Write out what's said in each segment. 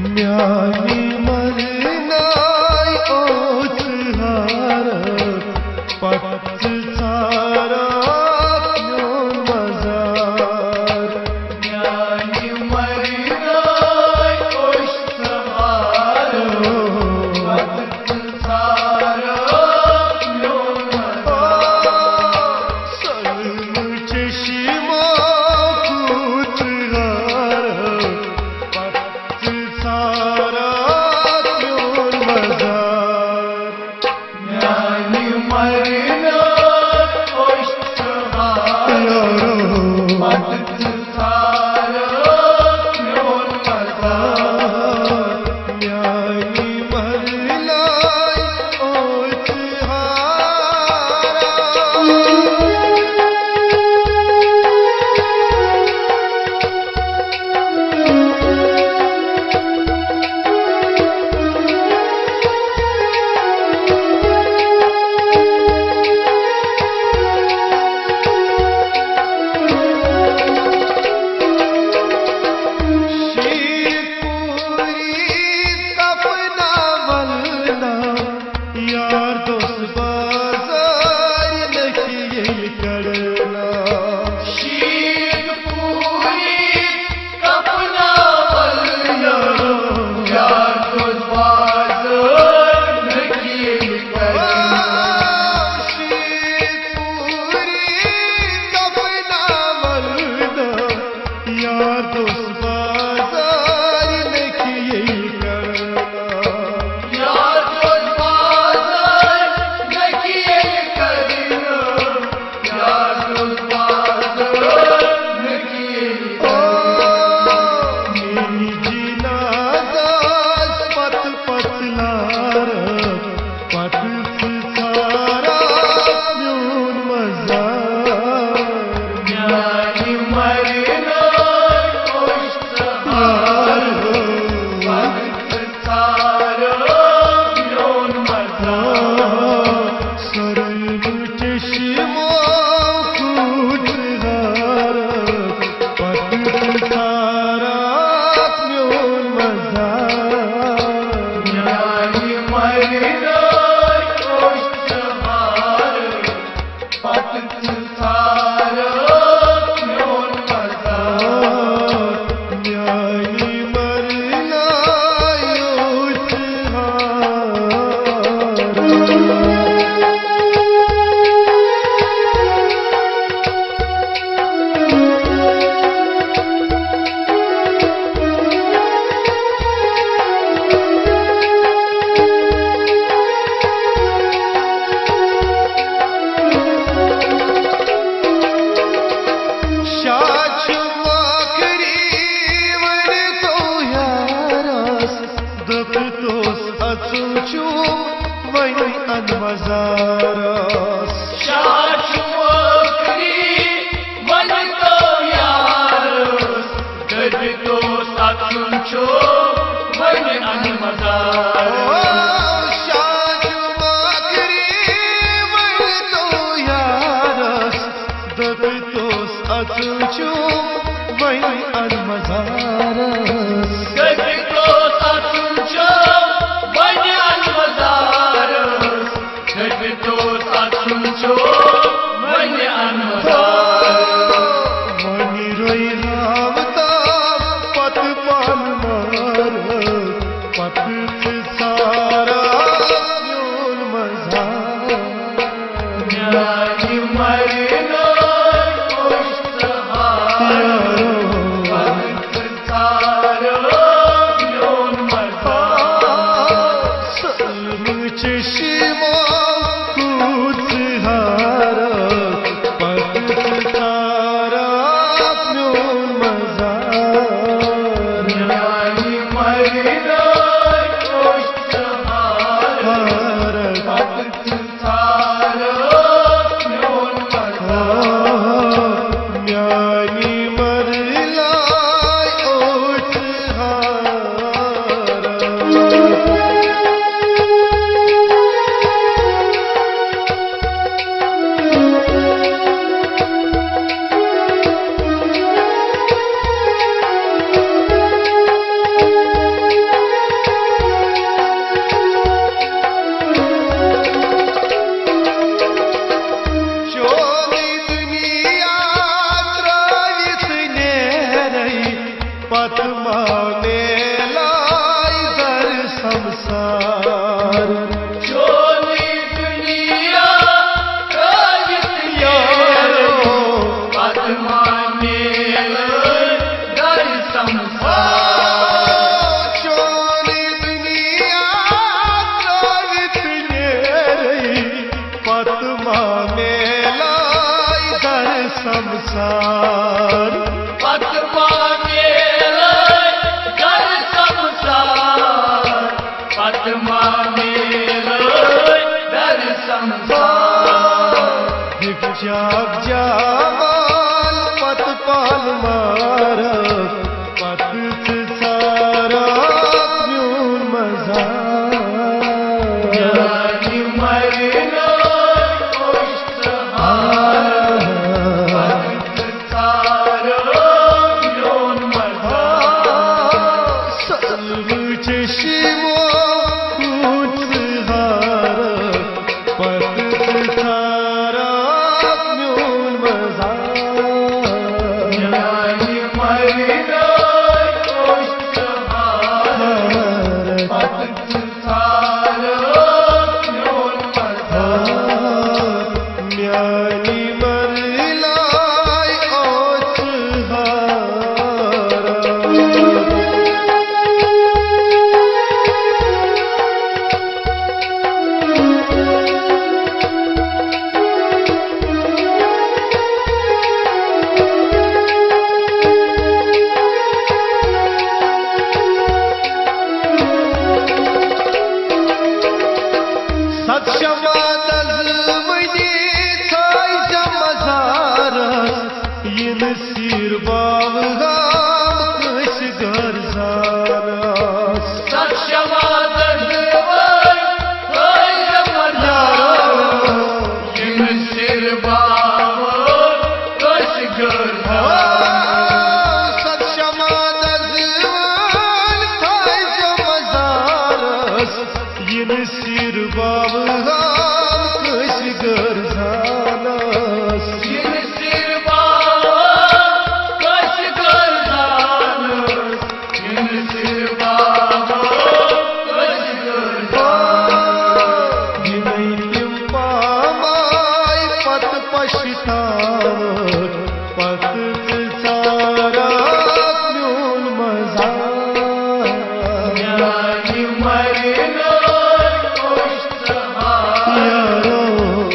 म्यानी मरनाय ओछहार पत सारा म्योन मजार म्यानी मरनाय ओछहार पत सारा म्योन मजार सर्व चश्मा सारा म्योन मजार म्यानी मरना ओछहार पत सारा म्योन मजार म्यानी मरना यार दोस्त बाजार नखिए करना शीर पूरी कपना बलना यार दोस्त बाजार नखिए करना शीर पूरी कपना बलना यार दोस्त बाजार नखिए पत पाल मार पत सारा पद्माने लाई दर संसार चोली दुनिया यारो पद्माने दर संसार चोली दुनिया पद्माने लाई दर संसार पद्माने दर संसार पद्माने दर संसार जाग जामाल पत पाल मार पत सारा म्यून मजा जानी मरना कोष्ठहार पत सारा म्यून मजा सर्व चशिमो कूच हार पत सारा म्यून मजा जानी मरना कोष्ठहार पत सारा म्यून मजा म्यानी मरलाई ओच हारा सक्षमा दजमनी छाई जमजार इन सिर बावगाम कश घर जारस सक्षमा दजमन कोई जमदार जिम सिर बाबो कश घर सक्षमा दजमन छाई जमजारस इन सिर बावगाम कश घर जारस जिम सिर बाबो कश घर जिम सिर बाबो कश घर पत पछतावत पत सारा म्यून मजा जानी मरना कोष्ठहार यारो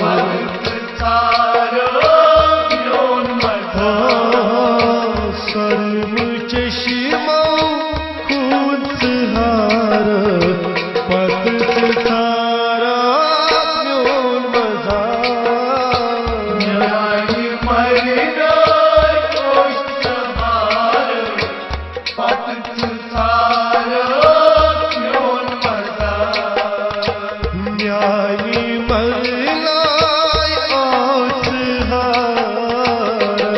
पत सारा म्यून मजा सर्व चशिमो खून हार पत सारा म्यून मजा जानी मरना कोष्ठहार पत सारा म्यून मजा न्यायी मरलाई ओच हारा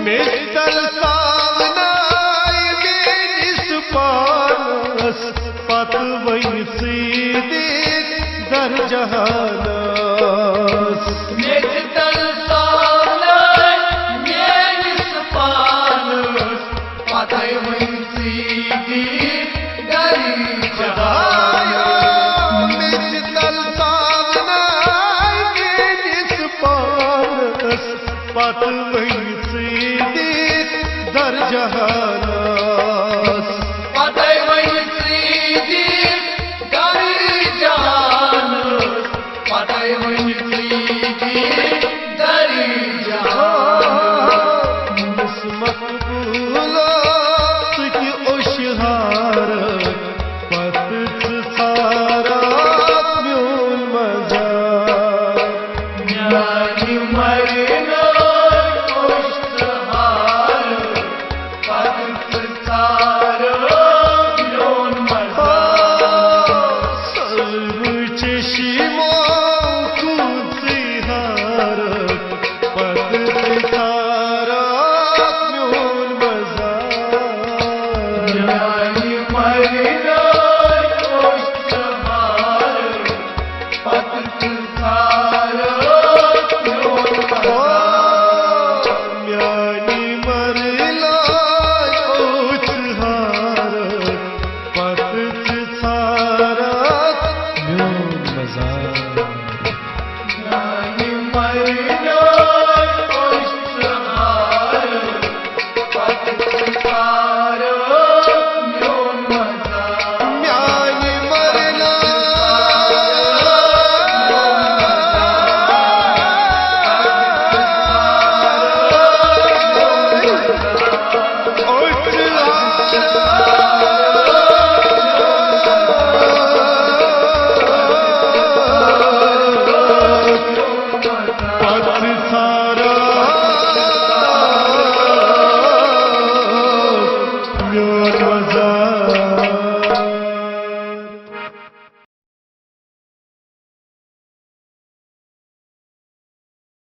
निश्चल सावनाई बेनिस पारस पत वही सीधी दर जहानस निजतल सावलाय मेरिस पालस पातय वंशीदी डरी जहाया निश्चल सावनाई बेनिस पारस पत वही सीधी दर जहानस पातय वंशीदी डरी जहान पातय वंशीदी